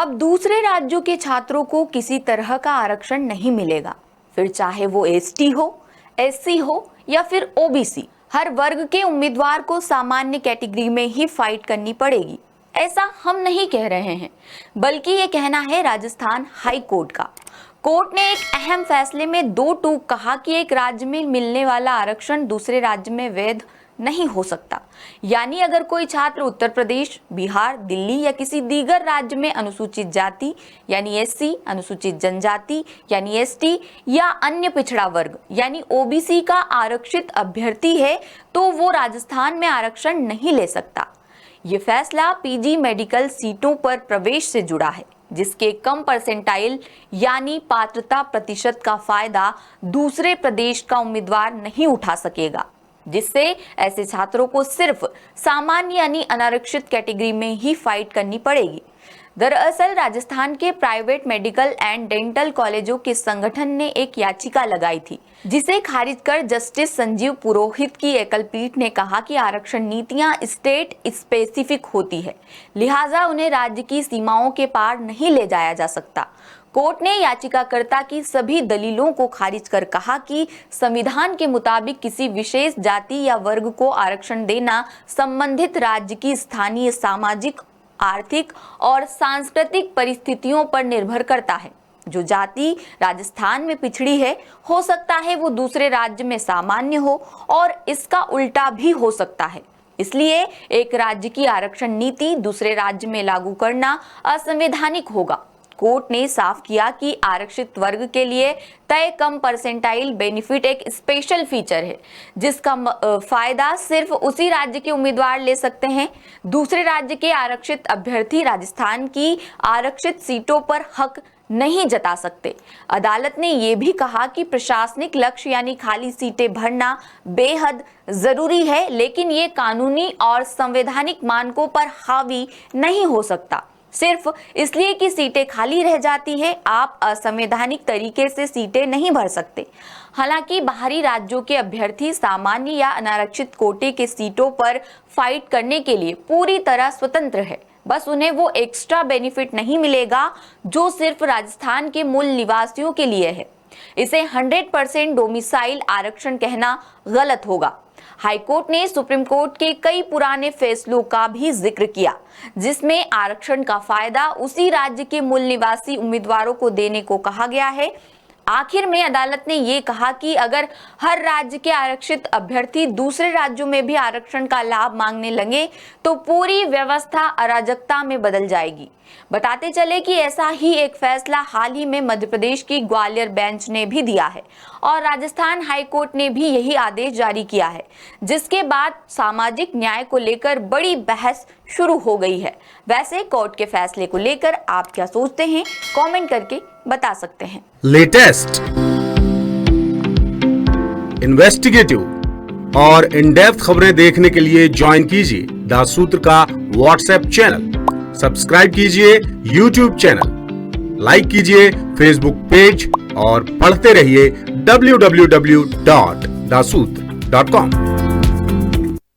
अब दूसरे राज्यों के छात्रों को किसी तरह का आरक्षण नहीं मिलेगा, फिर चाहे वो एसटी हो, एससी हो या फिर ओबीसी। हर वर्ग के उम्मीदवार को सामान्य कैटेगरी में ही फाइट करनी पड़ेगी। ऐसा हम नहीं कह रहे हैं, बल्कि ये कहना है राजस्थान हाई कोर्ट का। कोर्ट ने एक अहम फैसले में 2 टूक कहा कि एक राज्य में मिलने वाला आरक्षण दूसरे राज्य में वैध नहीं हो सकता। यानी अगर कोई छात्र उत्तर प्रदेश, बिहार, दिल्ली या किसी दीगर राज्य में अनुसूचित जाति यानी एससी, अनुसूचित जनजाति यानी एसटी या अन्य पिछड़ा वर्ग यानी ओबीसी का आरक्षित अभ्यर्थी है तो वो राजस्थान में आरक्षण नहीं ले सकता। ये फैसला पीजी मेडिकल सीटों पर प्रवेश से जुड़ा है, जिसके कम परसेंटाइल यानी पात्रता प्रतिशत का फायदा दूसरे प्रदेश का उम्मीदवार नहीं उठा सकेगा, जिससे ऐसे छात्रों को सिर्फ सामान्य यानी अनारक्षित कैटेगरी में ही फाइट करनी पड़ेगी। दरअसल राजस्थान के प्राइवेट मेडिकल एंड डेंटल कॉलेजों के संगठन ने एक याचिका लगाई थी, जिसे खारिज कर जस्टिस संजीव पुरोहित की एकल पीठ ने कहा कि आरक्षण नीतियां स्टेट स्पेसिफिक होती है, लिहाजा उन्हें राज्य की सीमाओं के पार नहीं ले जाया जा सकता। कोर्ट ने याचिकाकर्ता की सभी दलीलों को खारिज कर कहा कि संविधान के मुताबिक किसी विशेष जाति या वर्ग को आरक्षण देना संबंधित राज्य की स्थानीय सामाजिक, आर्थिक और सांस्कृतिक परिस्थितियों पर निर्भर करता है। जो जाति राजस्थान में पिछड़ी है, हो सकता है वो दूसरे राज्य में सामान्य हो और इसका उल्टा भी हो सकता है। इसलिए एक राज्य की आरक्षण नीति दूसरे राज्य में लागू करना असंवैधानिक होगा। कोर्ट ने साफ किया कि आरक्षित वर्ग के लिए तय कम परसेंटाइल बेनिफिट एक स्पेशल फीचर है, जिसका फायदा सिर्फ उसी राज्य के उम्मीदवार ले सकते हैं। दूसरे राज्य के आरक्षित अभ्यर्थी राजस्थान की आरक्षित सीटों पर हक नहीं जता सकते। अदालत ने यह भी कहा कि प्रशासनिक लक्ष्य यानी खाली सीटें भरना बेहद जरूरी है, लेकिन ये कानूनी और संवैधानिक मानकों पर हावी नहीं हो सकता। सिर्फ इसलिए कि सीटें खाली रह जाती है, आप असंवैधानिक तरीके से सीटें नहीं भर सकते। हालांकि बाहरी राज्यों के अभ्यर्थी सामान्य या अनारक्षित कोटे के सीटों पर फाइट करने के लिए पूरी तरह स्वतंत्र है, बस उन्हें वो एक्स्ट्रा बेनिफिट नहीं मिलेगा जो सिर्फ राजस्थान के मूल निवासियों के लिए है। इसे 100% डोमिसाइल आरक्षण कहना गलत होगा। हाईकोर्ट ने सुप्रीम कोर्ट के कई पुराने फैसलों का भी जिक्र किया, जिसमें आरक्षण का फायदा उसी राज्य के मूल निवासी उम्मीदवारों को देने को कहा गया है। आखिर में अदालत ने ये कहा कि अगर हर राज्य के आरक्षित अभ्यर्थी दूसरे राज्यों में भी आरक्षण का लाभ मांगने लगे तो पूरी व्यवस्था अराजकता में बदल जाएगी। बताते चले कि ऐसा ही एक फैसला हाल ही में मध्य प्रदेश की ग्वालियर बेंच ने भी दिया है और राजस्थान हाई कोर्ट ने भी यही आदेश जारी किया है, जिसके बाद सामाजिक न्याय को लेकर बड़ी बहस शुरू हो गई है। वैसे कोर्ट के फैसले को लेकर आप क्या सोचते हैं, कमेंट करके बता सकते हैं। लेटेस्ट, इन्वेस्टिगेटिव और इन डेप्थ खबरें देखने के लिए ज्वाइन कीजिए द सूत्र का व्हाट्सएप चैनल, सब्सक्राइब कीजिए यूट्यूब चैनल, लाइक कीजिए फेसबुक पेज और पढ़ते रहिए www.daसूत्र.com।